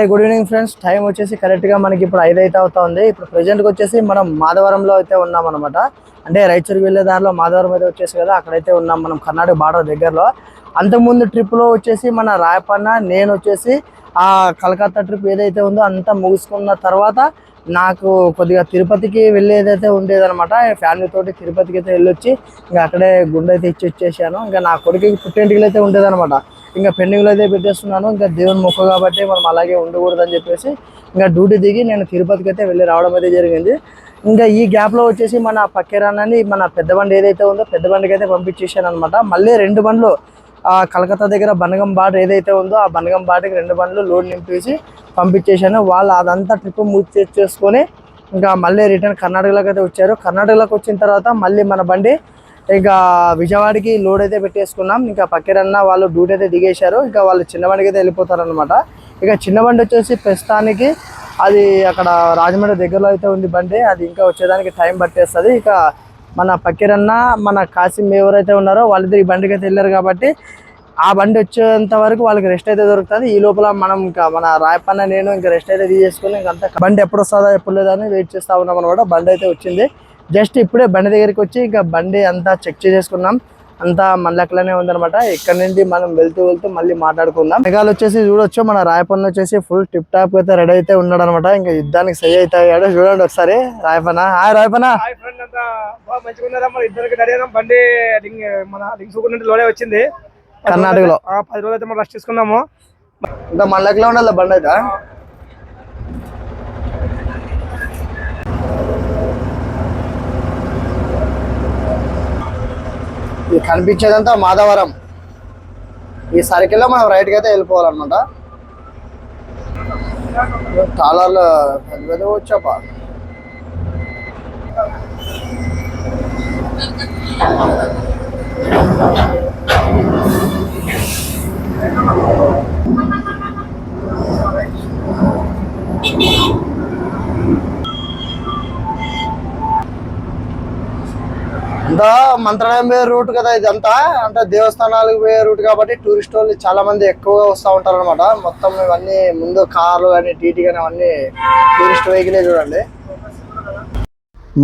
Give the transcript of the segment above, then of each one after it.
Good evening friends. Time వచ్చేసి కరెక్ట్గా మనకి ఇప్పుడు 5 అయితే అవుతుంది. ఇప్పుడు ప్రెజెంట్కి వచ్చేసి మనం మాధవరంలో అయితే ఉన్నాం అనమాట. అంటే రైచూరు వెళ్ళే దారిలో మాధవరం అయితే వచ్చేసి కదా, అక్కడైతే ఉన్నాం మనం కర్ణాటక బార్డర్ దగ్గరలో. అంతకుముందు ట్రిప్లో వచ్చేసి మన రాయపన్న నేను వచ్చేసి ఆ కలకత్తా ట్రిప్ ఏదైతే ఉందో అంతా ముగుసుకున్న తర్వాత నాకు కొద్దిగా తిరుపతికి వెళ్ళేదైతే ఉండేదన్నమాట. ఫ్యామిలీ తోటి తిరుపతికి అయితే వెళ్ళొచ్చి ఇంకా అక్కడే గుండె అయితే వచ్చేసాను. ఇంకా నా కొడుకుకి పుట్టేంటికలు అయితే ఉండేదన్నమాట. ఇంకా పెండింగ్లో అయితే పెట్టేస్తున్నాను. ఇంకా దేవుని మొక్క కాబట్టి మనం అలాగే ఉండకూడదు అని చెప్పేసి ఇంకా డ్యూటీ దిగి నేను తిరుపతికి అయితే వెళ్ళి రావడం అయితే జరిగింది. ఇంకా ఈ గ్యాప్లో వచ్చేసి మన పక్కేరాన్ని మన పెద్ద బండి ఏదైతే ఉందో పెద్ద బండికి అయితే పంపించేసాను అనమాట. మళ్ళీ 2 బండ్లు కలకత్తా దగ్గర బనగం బాట ఏదైతే ఉందో ఆ బనగం బాటకి 2 బండ్లు లోడ్ నింపేసి పంపించేశాను. వాళ్ళు అదంతా ట్రిప్ చేసుకొని ఇంకా మళ్ళీ రిటర్న్ కర్ణాటకలోకి అయితే వచ్చారు. కర్ణాటకలోకి వచ్చిన తర్వాత మళ్ళీ మన బండి ఇంకా విజయవాడకి లోడ్ అయితే పెట్టేసుకున్నాం. ఇంకా పక్కరన్న వాళ్ళు డ్యూటీ అయితే దిగేశారు. ఇంకా వాళ్ళు చిన్న బండికి అయితే వెళ్ళిపోతారనమాట. ఇక చిన్న బండి వచ్చేసి ప్రస్తుతానికి అది అక్కడ రాజమండ్రి దగ్గరలో అయితే ఉంది బండి. అది ఇంకా వచ్చేదానికి టైం పట్టేస్తుంది. ఇక మన పక్కరన్న మన కాసిం ఎవరైతే ఉన్నారో వాళ్ళిద్దరు ఈ బండికి అయితే వెళ్ళారు కాబట్టి ఆ బండి వచ్చేంత వరకు వాళ్ళకి రెస్ట్ అయితే దొరుకుతుంది. ఈ లోపల మనం ఇంకా మన రాయపన్న నేను ఇంకా రెస్ట్ అయితే తీసేసుకుని ఇంకంతా బండి ఎప్పుడు వస్తుందా ఎప్పుడు లేదా అని వెయిట్ చేస్తా ఉన్నాం అనమాట. బండి అయితే వచ్చింది. జస్ట్ ఇప్పుడే బండి దగ్గరికి వచ్చి ఇంకా బండి అంతా చెక్ చేసుకున్నాం. అంతా మన లెక్కలనే ఉందనమాట. ఇక్కడ నుండి మనం వెళ్తూ మళ్ళీ మాట్లాడుకుందాం. మెగాలు వచ్చేసి చూడొచ్చు మన రాయపన్న వచ్చేసి ఫుల్ టిప్ టాప్ అయితే రెడీ అయితే ఉన్నాడు అనమాట. ఇంకా యుద్ధానికి సై అయితే అయ్యాడు. చూడండి ఒకసారి రాయపన్న. హాయ్ రాయపన్న. బండి మన లోడే వచ్చింది కర్ణాటకలో 10 రోజులు అయితే మనం రెస్ట్ తీసుకున్నాము. ఇంకా మన లెక్కలో ఉండాలి బండి అయితే. ఇది కనిపించేదంతా మాధవరం. ఈ సర్కిల్లో మనం రైట్కి అయితే వెళ్ళిపోవాలన్నమాట. టాలర్లు పెద్ద పెద్ద వచ్చాప. అంతా మంత్రాలయం పోయే రూట్ కదా ఇదంతా. అంటే దేవస్థానాలకు పోయే రూట్ కాబట్టి టూరిస్ట్ వాళ్ళు చాలా మంది ఎక్కువగా వస్తూ ఉంటారు అనమాట. మొత్తం ఇవన్నీ ముందు కార్లు కానీ టీటీ కానీ అవన్నీ టూరిస్ట్ వెహికలే చూడండి.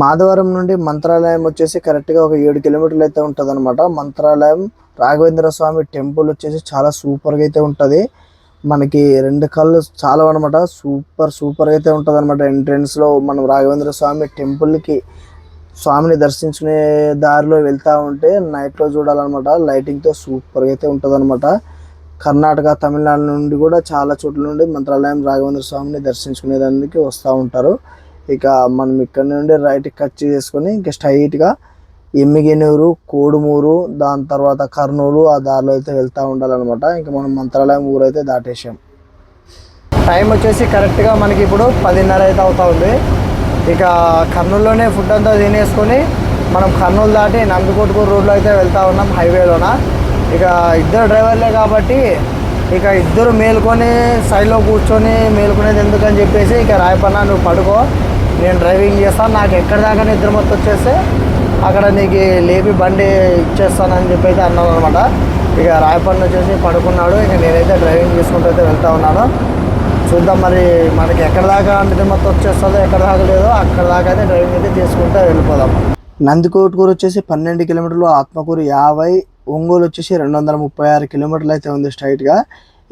మాధవరం నుండి మంత్రాలయం వచ్చేసి కరెక్ట్గా ఒక 7 కిలోమీటర్లు అయితే ఉంటుంది అనమాట. మంత్రాలయం రాఘవేంద్ర స్వామి టెంపుల్ వచ్చేసి చాలా సూపర్గా అయితే ఉంటుంది. మనకి 2 కళ్ళు చాలా అనమాట. సూపర్గా అయితే ఉంటుంది అనమాట. ఎంట్రెన్స్లో మనం రాఘవేంద్ర స్వామి టెంపుల్కి స్వామిని దర్శించుకునే దారిలో వెళ్తూ ఉంటే నైట్లో చూడాలన్నమాట. లైటింగ్తో సూపర్గా అయితే ఉంటుంది అనమాట. కర్ణాటక తమిళనాడు నుండి కూడా చాలా చోట్ల నుండి మంత్రాలయం రాఘవేంద్ర స్వామిని దర్శించుకునేదానికి వస్తూ ఉంటారు. ఇక మనం ఇక్కడ నుండి రైట్కి కట్ చేసుకొని ఇంకా స్ట్రైట్గా ఎమ్మిగనూరు, కోడుమూరు, దాని తర్వాత కర్నూలు ఆ దారిలో అయితే వెళ్తూ ఉండాలన్నమాట. ఇంకా మనం మంత్రాలయం ఊరు అయితే దాటేసాం. టైం వచ్చేసి కరెక్ట్గా మనకి ఇప్పుడు 10:30 అయితే అవుతా ఉంది. ఇక కర్నూలులోనే ఫుడ్ అంతా తినేసుకొని మనం కర్నూలు దాటి నందికొట్కూరు రోడ్లో అయితే వెళ్తూ ఉన్నాం హైవేలోన. ఇక ఇద్దరు డ్రైవర్లే కాబట్టి ఇక ఇద్దరు మేలుకొని సైడ్లో కూర్చొని మేలుకునేది ఎందుకని చెప్పేసి ఇక రాయపన్న నువ్వు పడుకో, నేను డ్రైవింగ్ చేస్తాను, నాకు ఎక్కడి దాకా నిద్ర మొత్తం వచ్చేస్తే అక్కడ నీకు లేపి బండి ఇచ్చేస్తానని చెప్పి అయితే అన్నాను అనమాట. ఇక రాయపన్న వచ్చేసి పడుకున్నాడు. ఇక నేనైతే డ్రైవింగ్ చేసుకుంటూ అయితే వెళ్తూ ఉన్నాను. చూద్దాం మరి మనకి ఎక్కడ దాకా నిద్ర మొత్తం వచ్చేస్తుందో ఎక్కడ దాకా లేదో అక్కడ దాకా అయితే డ్రైవింగ్ అయితే చేసుకుంటూ వెళ్ళిపోదాం. నందికొట్కూరు వచ్చేసి 12 కిలోమీటర్లు, ఆత్మకూరు 50, ఒంగోలు వచ్చేసి 236 కిలోమీటర్లు అయితే ఉంది స్ట్రైట్గా.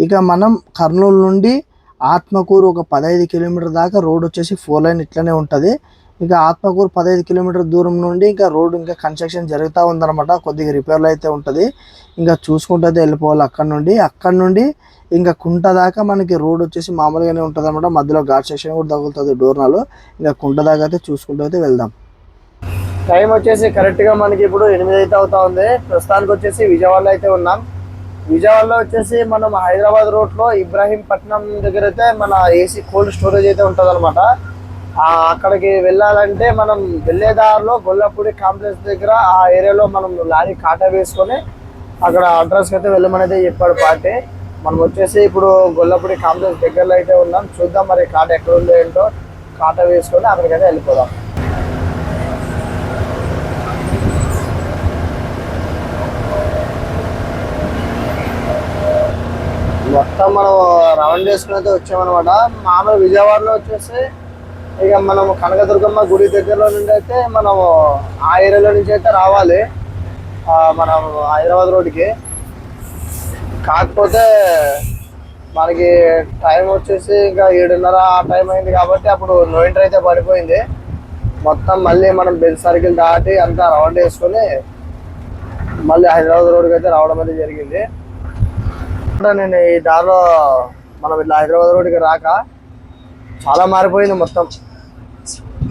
ఇక మనం కర్నూలు నుండి ఆత్మకూరు ఒక 15 కిలోమీటర్ దాకా రోడ్ వచ్చేసి 4 లైన్ ఇట్లనే ఉంటుంది. ఇక ఆత్మకూరు 15 కిలోమీటర్ దూరం నుండి ఇంకా రోడ్ ఇంకా కన్స్ట్రక్షన్ జరుగుతూ ఉందన్నమాట. కొద్దిగా రిపేర్లు అయితే ఉంటుంది. ఇంకా చూసుకుంటూ అయితే వెళ్ళిపోవాలి. అక్కడ నుండి ఇంకా కుంట దాకా మనకి రోడ్ వచ్చేసి మామూలుగానే ఉంటుంది అనమాట. మధ్యలో ఘాట్ సెక్షన్ కూడా తగులుతుంది డోర్నాలు. ఇంకా కుంట దాకా అయితే చూసుకుంటూ అయితే వెళ్దాం. టైం వచ్చేసి కరెక్ట్గా మనకి ఇప్పుడు 8 అయితే అవుతా ఉంది. ప్రస్తుతానికి వచ్చేసి విజయవాడలో అయితే ఉన్నాం. విజయవాడలో వచ్చేసి మనం హైదరాబాద్ రోడ్లో ఇబ్రాహీంపట్నం దగ్గర అయితే మన ఏసీ కోల్డ్ స్టోరేజ్ అయితే ఉంటుంది అనమాట. అక్కడికి వెళ్ళాలంటే మనం వెళ్ళే దారిలో గొల్లపూడి కాంప్లెక్స్ దగ్గర ఆ ఏరియాలో మనం లారీ కాటా వేసుకొని అక్కడ అడ్రస్కి అయితే వెళ్ళమనేది చెప్పాడు పార్టీ. మనం వచ్చేసి ఇప్పుడు గొల్లపూడి కాంప్లెక్స్ దగ్గరలో అయితే ఉన్నాం. చూద్దాం మరి కాటా ఎక్కడ ఉందో ఏంటో. కాటా వేసుకొని అక్కడికైతే వెళ్ళిపోదాం. మొత్తం మనం రౌండ్ చేసుకుని అయితే వచ్చామన్నమాట. మామూలు విజయవాడలో వచ్చేసి ఇక మనం కనకదుర్గమ్మ గుడి దగ్గరలో నుండి అయితే మనం ఆ ఏరియాలో నుంచి అయితే రావాలి మనం హైదరాబాద్ రోడ్డుకి. కాకపోతే మనకి టైం వచ్చేసి ఇంకా 7:30 ఆ టైం అయింది కాబట్టి అప్పుడు నో ఎంట్రీ అయితే పడిపోయింది. మొత్తం మళ్ళీ మనం బెల్ సర్కిల్ దాటి అంతా రౌండ్ వేసుకొని మళ్ళీ హైదరాబాద్ రోడ్కి అయితే రావడం అనేది జరిగింది. నేను ఈ దారిలో మనం ఇట్లా హైదరాబాద్ రోడ్కి రాక చాలా మారిపోయింది మొత్తం.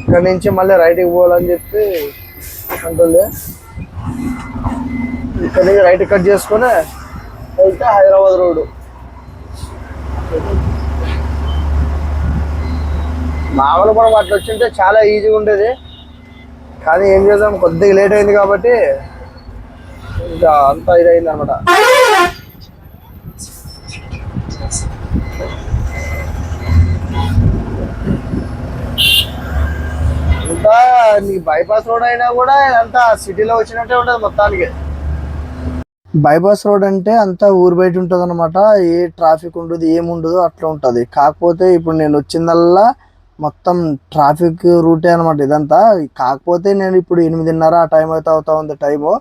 ఇక్కడ నుంచి మళ్ళీ రైట్కి పోవాలని చెప్పి అంటుంది. ఇక్కడ నుంచి రైట్ కట్ చేసుకొని వెళ్తే హైదరాబాద్ రోడ్డు. మామూలు మనం అట్లా వచ్చింటే చాలా ఈజీగా ఉండేది, కానీ ఏం చేద్దాం కొద్దిగా లేట్ అయింది కాబట్టి ఇంకా అంతా ఇదైంది అనమాట. ఇంకా నీకు బైపాస్ రోడ్ అయినా కూడా అంతా సిటీలో వచ్చినట్టే ఉంటుంది మొత్తానికి. బైపాస్ రోడ్ అంటే అంతా ఊరు బయట ఉంటుంది అనమాట. ఏ ట్రాఫిక్ ఉండదు, ఏముండదు, అట్లా ఉంటుంది. కాకపోతే ఇప్పుడు నేను వచ్చిందల్లా మొత్తం ట్రాఫిక్ రూటే అనమాట ఇదంతా. కాకపోతే నేను ఇప్పుడు 8:30 ఆ టైం అయితే అవుతా ఉంది టైము.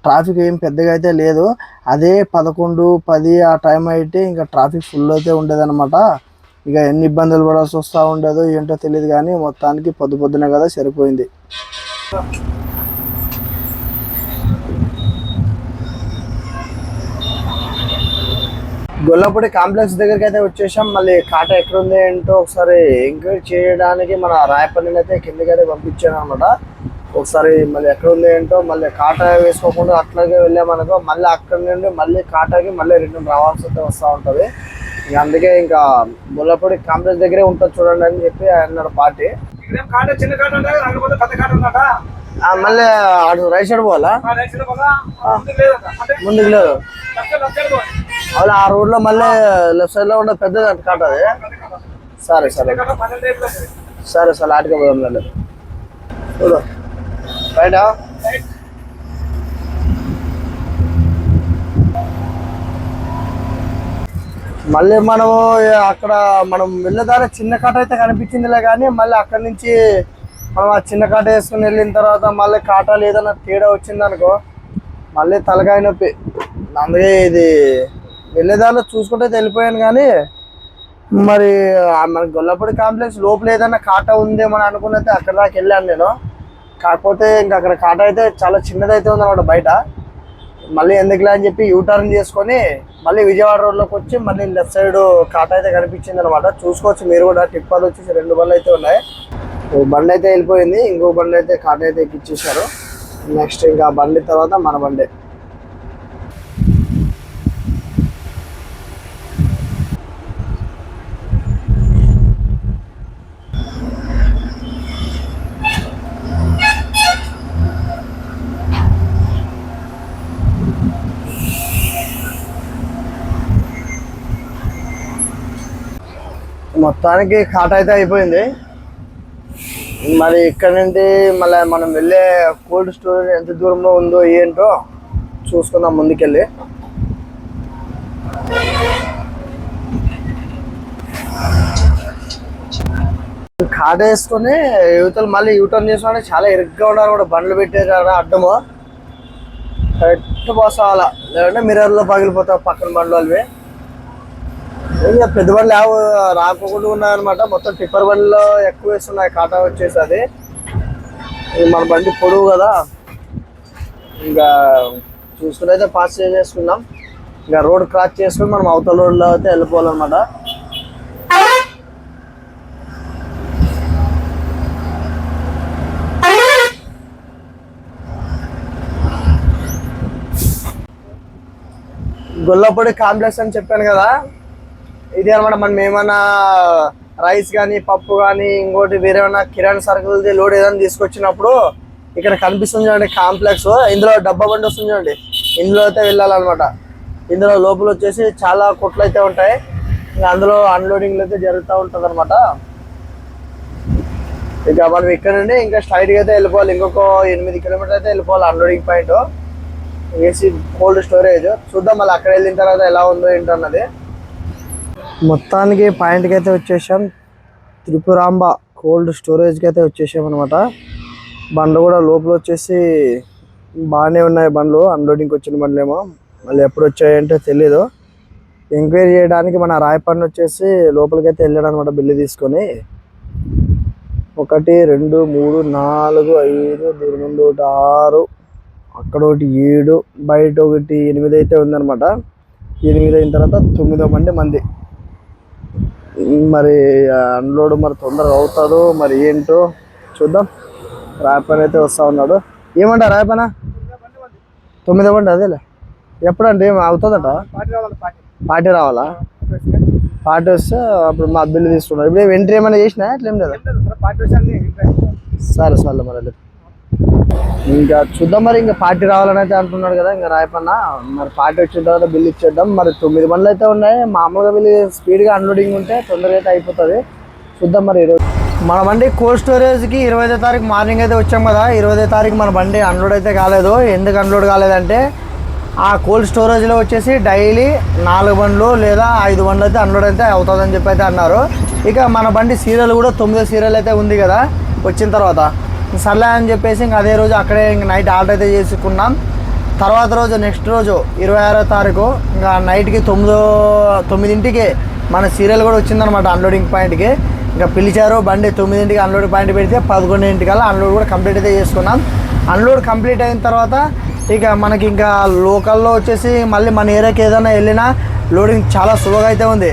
ట్రాఫిక్ ఏం పెద్దగా అయితే లేదు. అదే 11, 10 ఆ టైం అయితే ఇంకా ట్రాఫిక్ ఫుల్ అయితే ఉండేదన్నమాట. ఇక ఎన్ని ఇబ్బందులు పడాల్సి వస్తూ ఉండదు ఏంటో తెలియదు, కానీ మొత్తానికి పొద్దునే కదా సరిపోయింది. గొల్లపూడి కాంప్లెక్స్ దగ్గరికి అయితే వచ్చేసాం. మళ్ళీ కాటా ఎక్కడుంది ఏంటో ఒకసారి ఎంక్వైరీ చేయడానికి మన రాయపల్లిని అయితే కిందకి అయితే పంపించాను అనమాట. ఒకసారి మళ్ళీ ఎక్కడుంది ఏంటో మళ్ళీ కాటా వేసుకోకుండా అట్లాగే వెళ్ళామనుకో మళ్ళీ అక్కడి నుండి మళ్ళీ కాటాకి మళ్ళీ రిటర్న్ రావాల్సి అయితే వస్తూ ఉంటుంది. ఇక అందుకే ఇంకా గొల్లపూడి కాంప్లెక్స్ దగ్గరే ఉంటుంది చూడండి అని చెప్పి అన్నాడు పార్టీ. మళ్ళీ అటు రైట్ సైడ్ పోవాలా? ముందుకు లేదు, అలా ఆ రోడ్ లో మళ్ళీ లెఫ్ట్ సైడ్ లో ఉండే పెద్దది అంటే కాటది. సరే సరే సరే సరే ఆటకే పోదాం. చూడు రైటా. మళ్ళీ మనము అక్కడ మనం వెళ్ళేదారి చిన్న కాట అయితే కనిపించిందిలే, కానీ మళ్ళీ అక్కడి నుంచి మనం ఆ చిన్న కాట వేసుకుని వెళ్ళిన తర్వాత మళ్ళీ కాటాలు ఏదైనా తేడా వచ్చిందనుకో మళ్ళీ తలకాయ నొప్పి. అందుకే ఇది వెళ్ళేదారిలో చూసుకుంటే వెళ్ళిపోయాను, కానీ మరి మన గొల్లపూడి కాంప్లెక్స్ లోపల ఏదైనా కాటా ఉందేమో అనుకున్నైతే అక్కడ దాకా వెళ్ళాను నేను. కాకపోతే ఇంకా అక్కడ కాటా అయితే చాలా చిన్నదైతే ఉందన్నమాట బయట. మళ్ళీ ఎందుకులే అని చెప్పి యూటర్న్ చేసుకొని మళ్ళీ విజయవాడ రోడ్లోకి వచ్చి మళ్ళీ లెఫ్ట్ సైడ్ కాటా అయితే కనిపించింది అనమాట. చూసుకోవచ్చు మీరు కూడా. టిప్పర్లు వచ్చేసి 2 బండ్లు అయితే ఉన్నాయి. బండి అయితే వెళ్ళిపోయింది, ఇంకో బండి అయితే కాటా అయితే ఎక్కిచ్చేసారు. నెక్స్ట్ ఇంకా బండి తర్వాత మన బండి. మొత్తానికి కాటా అయితే అయిపోయింది. మరి ఇక్కడ నుండి మళ్ళీ మనం వెళ్ళే కోల్డ్ స్టోరేజ్ ఎంత దూరంలో ఉందో ఏంటో చూసుకుందాం ముందుకెళ్ళి. కాటా వేసుకొని యువతలు మళ్ళీ యూటర్న్ చేసుకుంటే చాలా ఇరుగ్గా ఉండాలి కూడా. బండ్లు పెట్టారు కదా అడ్డము, కరెక్ట్ పోసాలా, లేదంటే మిర్రర్లో పగిలిపోతావు పక్కన బండ్లు అవి. ఇంకా పెద్ద బండ్లు రాకుండా ఉన్నాయన్నమాట. మొత్తం టిప్పర్ బండ్లో ఎక్కువ వేస్తున్నాయి కాటా వచ్చేసి. అది మన బండి పొడవు కదా, ఇంకా చూసుకుని అయితే పాస్ చేసుకున్నాం. ఇంకా రోడ్ క్రాస్ చేసుకుని మనం అవతల రోడ్లో అయితే వెళ్ళిపోవాలన్నమాట. గొల్లపూడి కాంప్లెక్స్ అని చెప్పాను కదా, ఇది అనమాట. మనం ఏమన్నా రైస్ కానీ పప్పు కానీ ఇంకోటి వేరే ఏమైనా కిరాణా సరుకులది లోడ్ ఏదైనా తీసుకొచ్చినప్పుడు ఇక్కడ కనిపిస్తుంది చూడండి కాంప్లెక్స్. ఇందులో డబ్బా బండి వస్తుంది చూడండి, ఇందులో అయితే వెళ్ళాలన్నమాట. ఇందులో లోపల వచ్చేసి చాలా కొట్లు అయితే ఉంటాయి. ఇంకా అందులో అన్లోడింగ్లు అయితే జరుగుతూ ఉంటుంది అనమాట. ఇక మనం ఇక్కడ నుండి ఇంకా స్ట్రైట్గా అయితే వెళ్ళిపోవాలి. ఇంకొక 8 కిలోమీటర్లు అయితే వెళ్ళిపోవాలి unloading point. AC cold storage చూద్దాం మళ్ళీ అక్కడ వెళ్ళిన తర్వాత ఎలా ఉందో ఏంటన్నది. మొత్తానికి పాయింట్కి అయితే వచ్చేసాం. త్రిపురాంబ కోల్డ్ స్టోరేజ్కి అయితే వచ్చేసాం అనమాట. బండ్లు కూడా లోపల వచ్చేసి బాగానే ఉన్నాయి. బండ్లు అన్లోడింగ్కి వచ్చిన బండ్లేమో మళ్ళీ ఎప్పుడు వచ్చాయంటే తెలీదు. ఎంక్వైరీ చేయడానికి మన రాయపడిన వచ్చేసి లోపలికి అయితే వెళ్ళాడు అనమాట బిల్లు తీసుకొని. 1 2 3 4 5 దీని ముందు ఒకటి 6 అక్కడ ఒకటి 7 బయట ఒకటి 8 అయితే ఉందన్నమాట. 8 అయిన తర్వాత 9వ బండి మంది. మరి అన్లోడ్ మరి తొందరగా అవుతాడు మరి ఏంటో చూద్దాం. రాయపని అయితే వస్తూ ఉన్నాడు. ఏమంటా రాయపన 9వ బండి అదేలే. ఎప్పుడంటే ఏం అవుతుందట? పార్టీ రావాలా? పార్టీ వస్తే అప్పుడు మా బిల్లు తీసుకున్నాడు. ఇప్పుడు ఎంట్రీ ఏమైనా చేసినా అట్లేం లేదా? సరే సరే మరి ఇంకా చూద్దాం. మరి ఇంకా పార్టీ రావాలని అయితే అంటున్నాడు కదా ఇంకా రాయపన్న. మరి పార్టీ వచ్చిన తర్వాత బిల్లు ఇచ్చేద్దాం. మరి 9 బండ్లు అయితే ఉన్నాయి. మామూలుగా బిల్లు స్పీడ్గా అన్లోడింగ్ ఉంటే తొందరగా అయితే అయిపోతుంది. చూద్దాం మరి ఈరోజు మన బండి కోల్డ్ స్టోరేజ్కి 25వ తారీఖు మార్నింగ్ అయితే వచ్చాం కదా. 25వ తారీఖు మన బండి అన్లోడ్ అయితే కాలేదు. ఎందుకు అన్లోడ్ కాలేదంటే ఆ కోల్డ్ స్టోరేజ్లో వచ్చేసి డైలీ 4 బండ్లు లేదా 5 బండ్లు అయితే అన్లోడ్ అయితే అవుతుందని చెప్పి అయితే అన్నారు. ఇక మన బండి సీరియల్ కూడా 9వ సీరియల్ అయితే ఉంది కదా వచ్చిన తర్వాత. సర్లే అని చెప్పేసి ఇంక అదే రోజు అక్కడే ఇంక నైట్ ఆర్డర్ అయితే చేసుకున్నాం. తర్వాత రోజు నెక్స్ట్ రోజు 26వ తారీఖు ఇంకా నైట్కి 9ంటికి మన సీరియల్ కూడా వచ్చిందనమాట అన్లోడింగ్ పాయింట్కి. ఇంకా పిలిచారు. బండి 9ంటికి అన్లోడ్ పాయింట్ పెడితే 11ంటికల్లా అన్లోడ్ కూడా కంప్లీట్ అయితే చేసుకున్నాం. అన్లోడ్ కంప్లీట్ అయిన తర్వాత ఇక మనకి ఇంకా లోకల్లో వచ్చేసి మళ్ళీ మన ఏరియాకి ఏదైనా వెళ్ళినా లోడింగ్ చాలా సులువుగా అయితే ఉంది.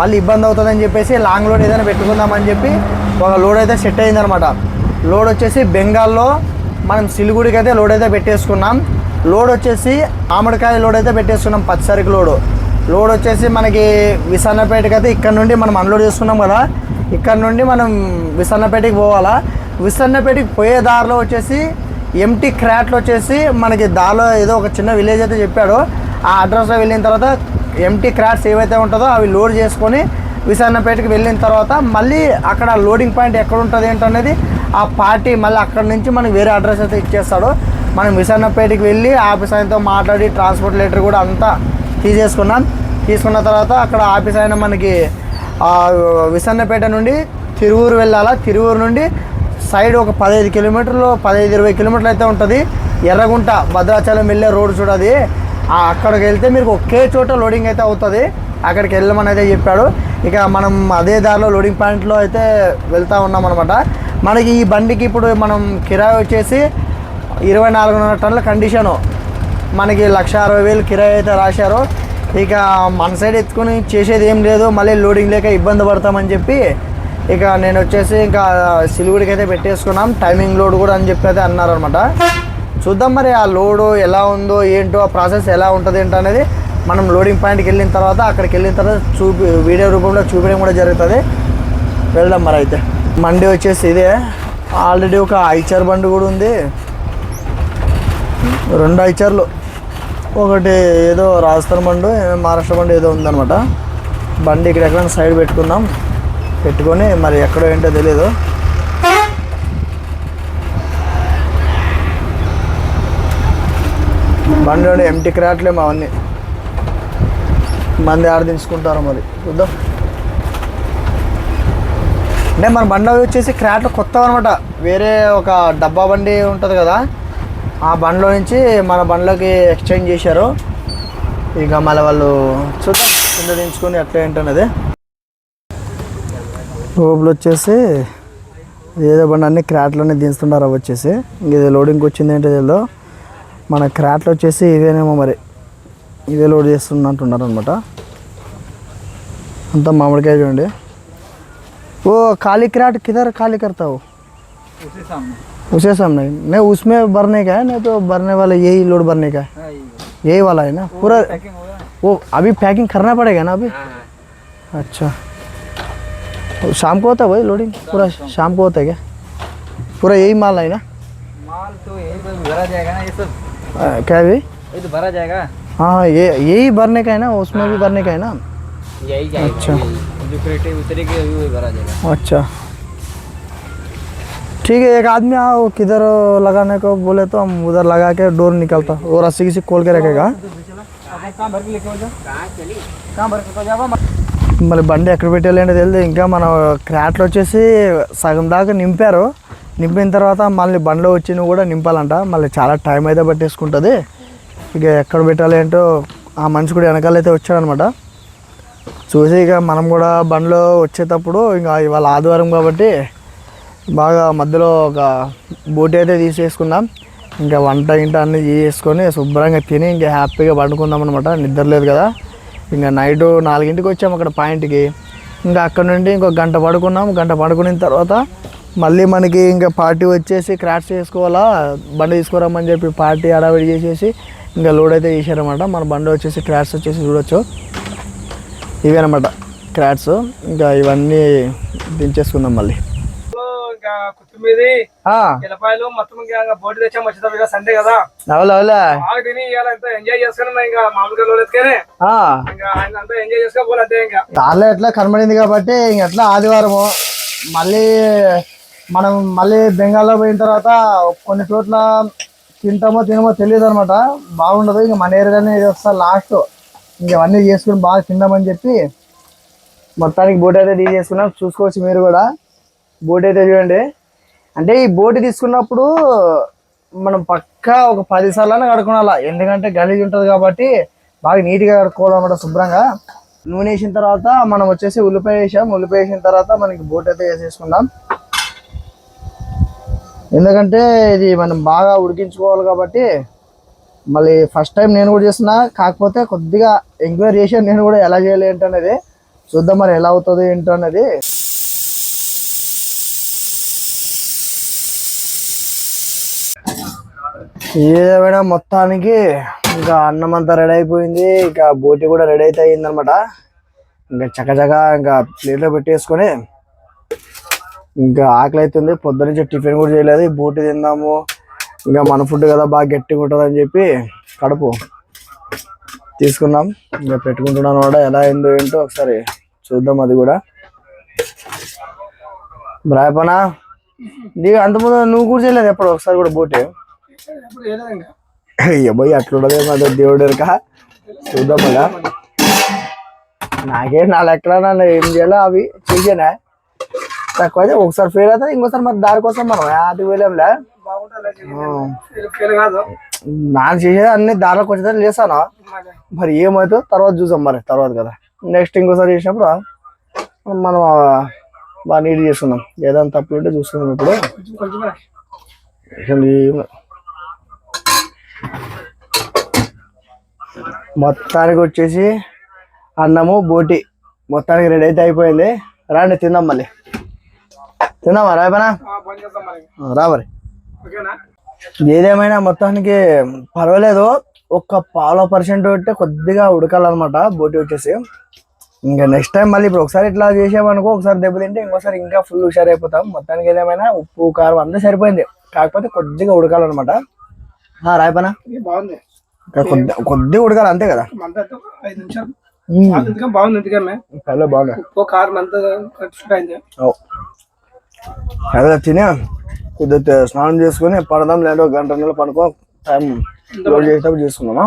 మళ్ళీ ఇబ్బంది అవుతుందని చెప్పేసి లాంగ్ లోడ్ ఏదైనా పెట్టుకుందామని చెప్పి ఒక లోడ్ అయితే సెట్ అయిందనమాట. లోడ్ వచ్చేసి బెంగాల్లో మనం సిలిగుడికి అయితే లోడ్ అయితే పెట్టేసుకున్నాం. లోడ్ వచ్చేసి ఆమడకాయ లోడ్ అయితే పెట్టేసుకున్నాం. పచ్చసరికి లోడ్ వచ్చేసి మనకి విసన్నపేటకి అయితే ఇక్కడ నుండి మనం అన్లోడ్ చేసుకున్నాం కదా. ఇక్కడ నుండి మనం విసన్నపేటకి పోవాలా. విసన్నపేటకి పోయే దారిలో వచ్చేసి ఎంటీ క్రాట్లు వచ్చేసి మనకి దారిలో ఏదో ఒక చిన్న విలేజ్ అయితే చెప్పాడు. ఆ అడ్రస్లో వెళ్ళిన తర్వాత ఎంటీ క్రాట్స్ ఏవైతే ఉంటుందో అవి లోడ్ చేసుకొని విశాఖపేటకి వెళ్ళిన తర్వాత మళ్ళీ అక్కడ లోడింగ్ పాయింట్ ఎక్కడ ఉంటుంది ఏంటనేది ఆ పార్టీ మళ్ళీ అక్కడ నుంచి మనకి వేరే అడ్రస్ అయితే ఇచ్చేస్తాడు. మనం విశాఖపేటకి వెళ్ళి ఆఫీస్ ఆయనతో మాట్లాడి ట్రాన్స్పోర్ట్ లెటర్ కూడా అంతా తీసుకున్న తర్వాత అక్కడ ఆఫీస్ ఆయన మనకి విశాఖపేట నుండి తిరువూరు వెళ్ళాలా. తిరువూరు నుండి సైడ్ ఒక 15 కిలోమీటర్లు 15-20 కిలోమీటర్లు అయితే ఉంటుంది. ఎర్రగుంట భద్రాచలం వెళ్ళే రోడ్ చూడది. అక్కడికి వెళ్తే మీరు ఒకే చోట లోడింగ్ అయితే అవుతుంది. అక్కడికి వెళ్ళమని అయితే చెప్పాడు. ఇక మనం అదే దారిలో లోడింగ్ పాయింట్లో అయితే వెళ్తూ ఉన్నాం అనమాట. మనకి ఈ బండికి ఇప్పుడు మనం కిరాయి వచ్చేసి 24.5 టన్నుల కండిషను. మనకి 1,60,000 కిరాయి అయితే రాశారు. ఇక మన సైడ్ ఎత్తుకొని చేసేది ఏం లేదు. మళ్ళీ లోడింగ్ లేక ఇబ్బంది పడతామని చెప్పి ఇక నేను వచ్చేసి ఇంకా సిలిగుడికి అయితే పెట్టేసుకున్నాం. టైమింగ్ లోడ్ కూడా అని చెప్పి అయితే అన్నారనమాట. చూద్దాం మరి ఆ లోడు ఎలా ఉందో ఏంటో ఆ ప్రాసెస్ ఎలా ఉంటుంది ఏంటో అనేది మనం లోడింగ్ పాయింట్కి వెళ్ళిన తర్వాత అక్కడికి వెళ్ళిన తర్వాత వీడియో రూపంలో చూపించడం కూడా జరుగుతుంది. వెళ్దాం మరి. అయితే మండి వచ్చేసి ఇదే. ఆల్రెడీ ఒక ఐచర్ బండి కూడా ఉంది. 2 ఐచర్లు, ఒకటి ఏదో రాజస్థాన్ బండి మహారాష్ట్ర బండి ఏదో ఉందనమాట. బండి ఇక్కడ ఎక్కడైనా సైడ్ పెట్టుకొని మరి ఎక్కడో ఏంటో తెలియదు. బండిలోని ఎంటీ క్రాట్లేమో అవన్నీ మంది ఆడదించుకుంటారు. మరి చూద్దాం. అంటే మన బండి వచ్చేసి క్రాట్లు కొత్త అనమాట. వేరే ఒక డబ్బా బండి ఉంటుంది కదా, ఆ బండిలో నుంచి మన బండ్లోకి ఎక్స్చేంజ్ చేశారు. ఇక మళ్ళీ వాళ్ళు చూద్దాం కింద దించుకొని ఎట్లా ఏంటనేది. లోపల వచ్చేసి ఏదో బండి అన్ని క్రాట్లన్నీ దించుతుంటారు. అవి వచ్చేసి ఇంక ఇది లోడింగ్కి వచ్చింది ఏంటో తెలియదు. మన క్రాట్లు వచ్చేసి ఇవేనేమో మరి ఇవే లోడ్ చేస్తున్నట్టున్నారు అనమాట. అంతా మామిడికాయ చూడండి. वो काली क्राट किधर खाली करता हो? उसे सामने नहीं, उसमें भरने का है नहीं तो भरने वाला यही लोड भरने का है. यही वाला है ना पूरा. वो अभी पैकिंग करना पड़ेगा ना अभी. अच्छा, शाम को होता है वही लोडिंग? पूरा शाम को होता है क्या? पूरा यही माल है ना? माल तो यही पर भरा जाएगा ना ये सब. क्या भाई? ये तो भरा जाएगा. हाँ यही भरने का है ना, उसमें भी भरने का है ना. यही जाएगा. अच्छा, जो क्रेटे उतरेगी अभी वही भरा जाएगा. अच्छा ठीक है. एक आदमी आओ किधर लगाने को बोले तो हम उधर लगा के डोर निकलता और रस्सी किसी खोल के रखेगा. कहाँ भर के लेके जाओ. कहाँ भर के तो जाओ. మరి బండి ఎక్కడ పెట్టాలి అంటే తెలియదు. ఇంకా మనం క్రాట్లు వచ్చేసి సగం దాకా నింపారు. నింపిన తర్వాత మళ్ళీ బండిలో వచ్చి కూడా నింపాలంట. మళ్ళీ చాలా టైం అయితే పట్టేసుకుంటుంది. ఇక ఎక్కడ పెట్టాలి ఏంటో ఆ మనిషి కూడా వెనకాలైతే వచ్చాడనమాట. చూసి ఇక మనం కూడా బండిలో వచ్చేటప్పుడు ఇంకా ఇవాళ ఆదివారం కాబట్టి బాగా మధ్యలో ఒక బోటి అయితే తీసేసుకుందాం. ఇంకా వంట ఇంట అన్నీ చేసుకొని శుభ్రంగా తిని ఇంకా హ్యాపీగా పండుకుందాం అనమాట. నిద్ర లేదు కదా. ఇంకా నైట్ 4ంటికి వచ్చాము అక్కడ పాయింట్కి. ఇంకా అక్కడ నుండి ఇంకొక గంట పడుకున్నాం. గంట పడుకున్న తర్వాత మళ్ళీ మనకి ఇంకా పార్టీ వచ్చేసి క్రాట్స్ చేసుకోవాలా, బండి తీసుకురామని చెప్పి పార్టీ హడావిడి చేసేసి ఇంకా లోడ్ అయితే చేశారనమాట. మన బండి వచ్చేసి క్రాట్స్ వచ్చేసి చూడొచ్చు. ఇవేనమాట క్రాట్స్. ఇంకా ఇవన్నీ దించేసుకుందాం మళ్ళీ. ఇంకా కొత్తిమీరి ఎల్లపాయలు మొత్తం ఇంకా బోటి తెచ్చాము. వచ్చేటప్పుడు సండే కదా, అవులా బాగా తిని ఇవాళ ఎంతో ఎంజాయ్ చేసుకున్నా. ఇంకా మామూలుగా లోడ్ ఎత్తుకొని ఇంకా ఆయన అంతా ఎంజాయ్ చేసుకోవాలి అంతే. ఇంకా దానిలో ఎట్లా కనబడింది కాబట్టి ఇంక ఎట్లా ఆదివారము మళ్ళీ మనం మళ్ళీ బెంగాల్లో పోయిన తర్వాత కొన్ని చోట్ల తింటామో తినమో తెలియదు అనమాట. బాగుండదు. ఇంకా మన ఏరియానే ఇది వస్తారు లాస్ట్. ఇంకవన్నీ చేసుకుని బాగా తిందామని చెప్పి మొత్తానికి బోట్ అయితే తీసేసుకున్నాం. చూసుకోవచ్చు మీరు కూడా. బోట్ అయితే చూడండి. అంటే ఈ బోట్ తీసుకున్నప్పుడు మనం పక్కా ఒక 10 సార్లు కడుక్కోవాలా. ఎందుకంటే గలీజ్ ఉంటుంది కాబట్టి బాగా నీట్గా కడుక్కోవాలన్నమాట శుభ్రంగా. నూనె వేసిన తర్వాత మనం వచ్చేసి ఉల్లిపాయ వేసాం. ఉల్లిపాయ వేసిన తర్వాత మనకి బోట్ అయితే వేసేసుకుందాం. ఎందుకంటే ఇది మనం బాగా ఉడికించుకోవాలి కాబట్టి. మళ్ళీ ఫస్ట్ టైం నేను కూడా చేస్తున్నా, కాకపోతే కొద్దిగా ఎంక్వైరీ చేసాను నేను కూడా ఎలా చేయాలి ఏంటనేది. చూద్దాం మరి ఎలా అవుతుంది ఏంటో అనేది. ఏదేమైనా మొత్తానికి ఇంకా అన్నం అంతా రెడీ అయిపోయింది. ఇంకా బోటి కూడా రెడీ అయితే అయిందనమాట. ఇంకా చక్కచక్క ఇంకా ప్లేట్లో పెట్టేసుకొని ఇంకా ఆకలి అవుతుంది. పొద్దునుంచి టిఫిన్ కూడా చేయలేదు. బోటి తిందాము, ఇంకా మన ఫుడ్ కదా బాగా గట్టిగా ఉంటుంది అని చెప్పి కడుపు తీసుకున్నాం. ఇంకా పెట్టుకుంటున్నాను కూడా. ఎలా అయిందో ఏంటో ఒకసారి చూద్దాం. అది కూడా బ్రాయపనా నీకు అంతకుముందు నువ్వు కూడా చేయలేదు ఎప్పుడు ఒకసారి కూడా బోటి? అయ్యబోయి అట్లుండదే మాట దేవుడు ఎరక. చూద్దాం అలా. నా లెక్కల నన్ను ఏం చేయాలో అవి చేసానా తక్కువ అయితే ఒకసారి ఫెయిల్ అవుతుంది. ఇంకోసారి మరి దారి కోసం మనం అది వెళ్ళాంలే. నాకు చేసేది అన్ని దారిలోకి వచ్చేది చేస్తాను. మరి ఏమవుతుందో తర్వాత చూసాం. మరి తర్వాత కదా నెక్స్ట్ ఇంకోసారి చేసినప్పుడు మనం బాగా నీట్ చేసుకుందాం. ఏదైనా తప్పులు ఉంటే చూసుకుందాం. ఇప్పుడు మొత్తానికి వచ్చేసి అన్నము బోటి మొత్తానికి రెడీ అయితే అయిపోయింది. రాండి తిందాం. మళ్ళీ తిందామా రాయపనా? రా మరి. ఏదేమైనా మొత్తానికి పర్వాలేదు. ఒక్క 0.5% అంటే కొద్దిగా ఉడకాలన్నమాట బోటి వచ్చేసి. ఇంకా నెక్స్ట్ టైం మళ్ళీ ఇప్పుడు ఒకసారి ఇట్లా చేసామనుకో, ఒకసారి దెబ్బతింటే ఇంకోసారి ఇంకా ఫుల్ హుషారు అయిపోతాం. మొత్తానికి ఏదేమైనా ఉప్పు కారం అంతా సరిపోయింది. కాకపోతే కొద్దిగా ఉడకాలన్నమాట. రాయపనా బాగుంది. కొద్దిగా ఉడకాలి అంతే కదా. 5 నిమిషాలు బాగుంది. ఎందుకన్నా బాగుంది. ఉప్పు కారం అంతా అదే తినే కొద్దిగా స్నానం చేసుకుని పడదాం. లేదో 1 గంట పడుకో టైం లోడ్ చేసేటప్పుడు చేసుకుందామా.